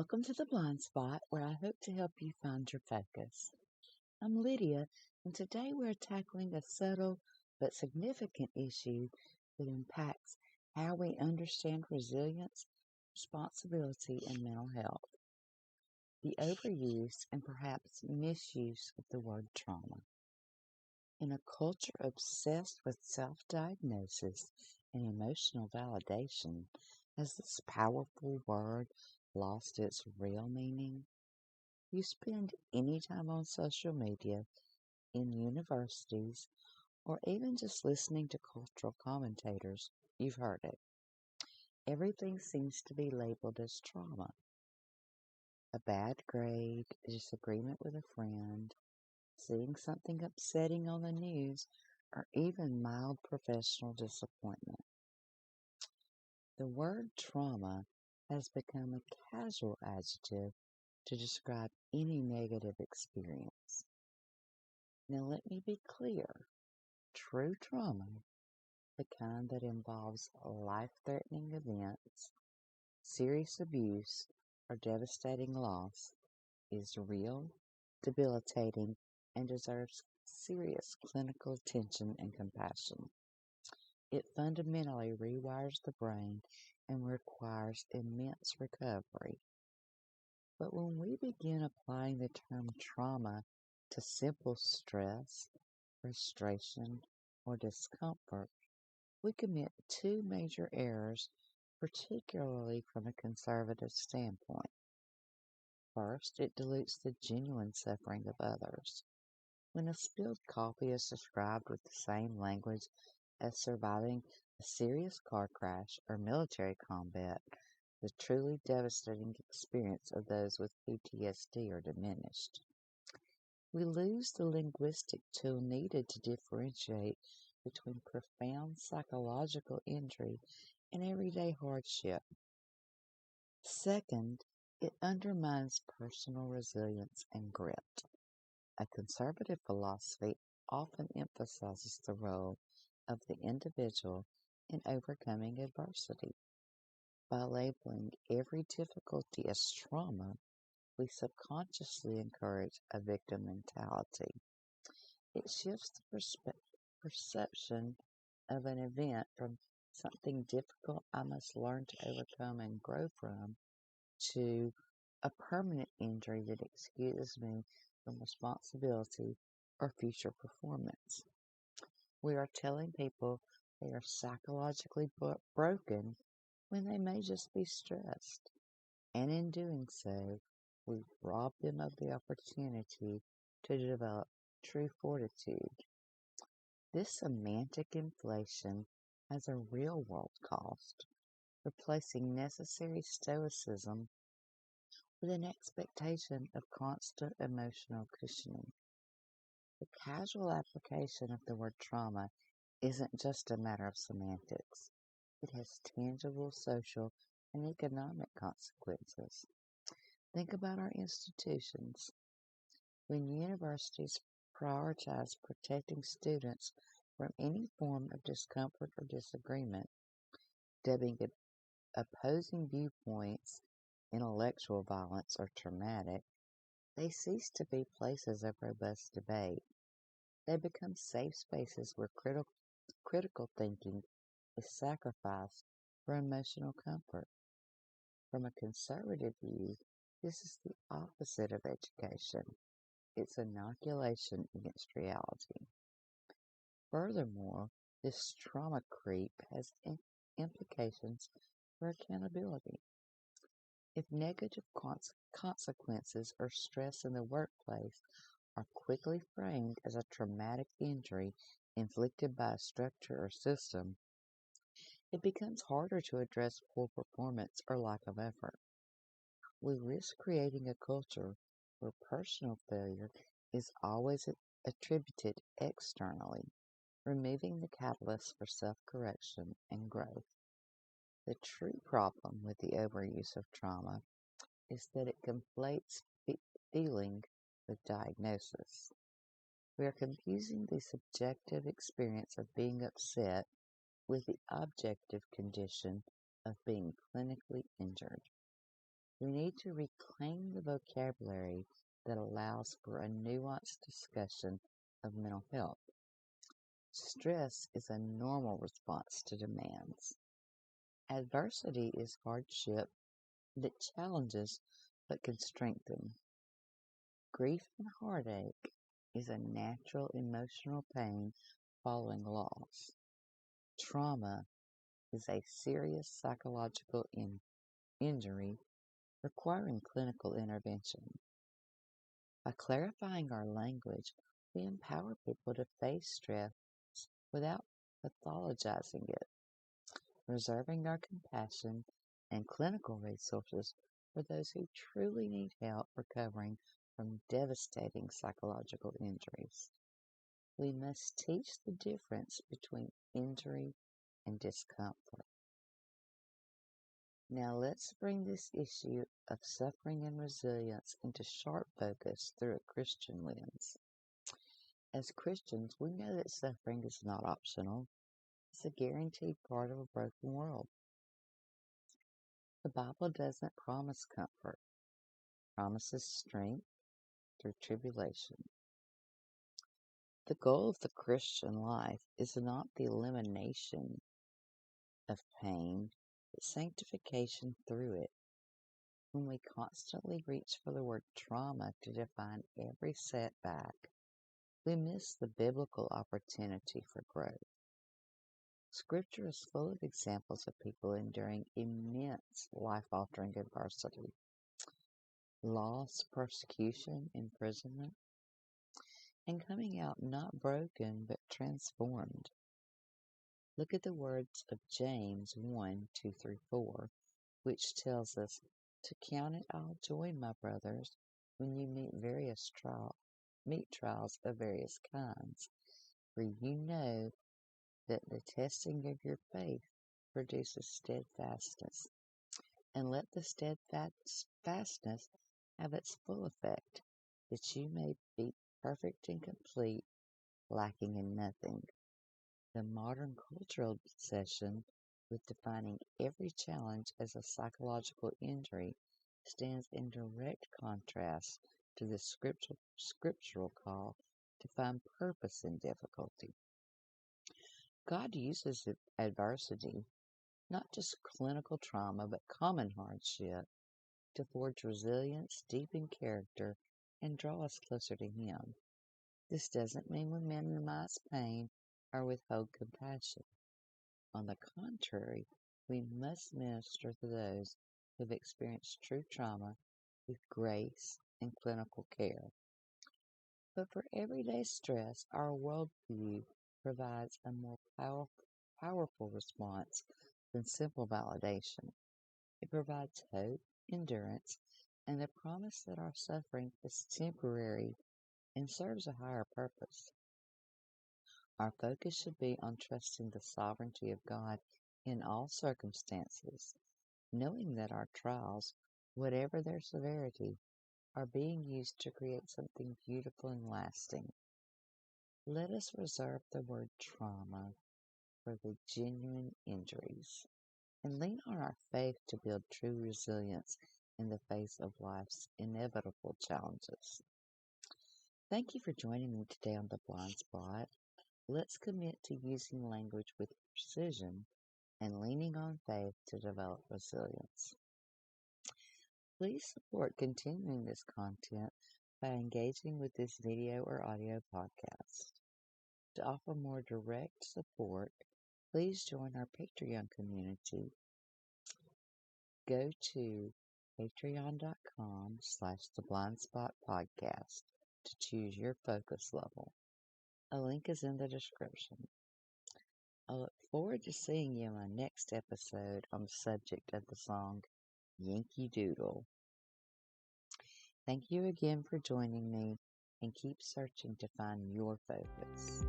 Welcome to the Blind Spot, where I hope to help you find your focus. I'm Lydia, and today we're tackling a subtle but significant issue that impacts how we understand resilience, responsibility, and mental health: the overuse and perhaps misuse of the word trauma. In a culture obsessed with self-diagnosis and emotional validation, has this powerful word lost its real meaning? You spend any time on social media, in universities, or even just listening to cultural commentators, you've heard it. Everything seems to be labeled as trauma. A bad grade, a disagreement with a friend, seeing something upsetting on the news, or even mild professional disappointment. The word trauma has become a casual adjective to describe any negative experience. Now let me be clear. True trauma, the kind that involves life-threatening events, serious abuse, or devastating loss, is real, debilitating, and deserves serious clinical attention and compassion. It fundamentally rewires the brain and requires immense recovery. But when we begin applying the term trauma to simple stress, frustration, or discomfort, we commit two major errors, particularly from a conservative standpoint. First, it dilutes the genuine suffering of others. When a spilled coffee is described with the same language as surviving a serious car crash or military combat, the truly devastating experience of those with PTSD are diminished. We lose the linguistic tool needed to differentiate between profound psychological injury and everyday hardship. Second, it undermines personal resilience and grit. A conservative philosophy often emphasizes the role of the individual in overcoming adversity. By labeling every difficulty as trauma, we subconsciously encourage a victim mentality. It shifts the perception of an event from something difficult I must learn to overcome and grow from to a permanent injury that excuses me from responsibility or future performance. We are telling people they are psychologically broken when they may just be stressed, and in doing so, we rob them of the opportunity to develop true fortitude. This semantic inflation has a real-world cost, replacing necessary stoicism with an expectation of constant emotional cushioning. The casual application of the word trauma isn't just a matter of semantics. It has tangible social and economic consequences. Think about our institutions. When universities prioritize protecting students from any form of discomfort or disagreement, dubbing opposing viewpoints intellectual violence or traumatic, they cease to be places of robust debate. They become safe spaces where critical thinking is sacrificed for emotional comfort. From a conservative view, this is the opposite of education. It's inoculation against reality. Furthermore, this trauma creep has implications for accountability. If negative consequences or stress in the workplace are quickly framed as a traumatic injury inflicted by a structure or system, it becomes harder to address poor performance or lack of effort. We risk creating a culture where personal failure is always attributed externally, removing the catalyst for self-correction and growth. The true problem with the overuse of trauma is that it conflates feeling with diagnosis. We are confusing the subjective experience of being upset with the objective condition of being clinically injured. We need to reclaim the vocabulary that allows for a nuanced discussion of mental health. Stress is a normal response to demands. Adversity is hardship that challenges but can strengthen. Grief and heartache is a natural emotional pain following loss. Trauma is a serious psychological injury requiring clinical intervention. By clarifying our language, we empower people to face stress without pathologizing it, reserving our compassion and clinical resources for those who truly need help recovering from devastating psychological injuries. We must teach the difference between injury and discomfort. Now let's bring this issue of suffering and resilience into sharp focus through a Christian lens. As Christians, we know that suffering is not optional. It's a guaranteed part of a broken world. The Bible doesn't promise comfort. It promises strength through tribulation. The goal of the Christian life is not the elimination of pain, but sanctification through it. When we constantly reach for the word trauma to define every setback, we miss the biblical opportunity for growth. Scripture is full of examples of people enduring immense life-altering adversity, loss, persecution, imprisonment, and coming out not broken but transformed. Look at the words of James 1:2-4, which tells us to count it all joy, my brothers, when you meet trials of various kinds, for you know that the testing of your faith produces steadfastness. And let the steadfastness have its full effect, that you may be perfect and complete, lacking in nothing. The modern cultural obsession with defining every challenge as a psychological injury stands in direct contrast to the scriptural call to find purpose in difficulty. God uses adversity, not just clinical trauma, but common hardship, to forge resilience, deepen character, and draw us closer to Him. This doesn't mean we minimize pain or withhold compassion. On the contrary, we must minister to those who have experienced true trauma with grace and clinical care. But for everyday stress, our worldview provides a more powerful response than simple validation. It provides hope, endurance, and the promise that our suffering is temporary and serves a higher purpose. Our focus should be on trusting the sovereignty of God in all circumstances, knowing that our trials, whatever their severity, are being used to create something beautiful and lasting. Let us reserve the word trauma for the genuine injuries and lean on our faith to build true resilience in the face of life's inevitable challenges. Thank you for joining me today on The Blind Spot. Let's commit to using language with precision and leaning on faith to develop resilience. Please support continuing this content by engaging with this video or audio podcast. To offer more direct support, please join our Patreon community. Go to patreon.com/theblindspotpodcast to choose your focus level. A link is in the description. I look forward to seeing you in my next episode on the subject of the song Yankee Doodle. Thank you again for joining me, and keep searching to find your focus.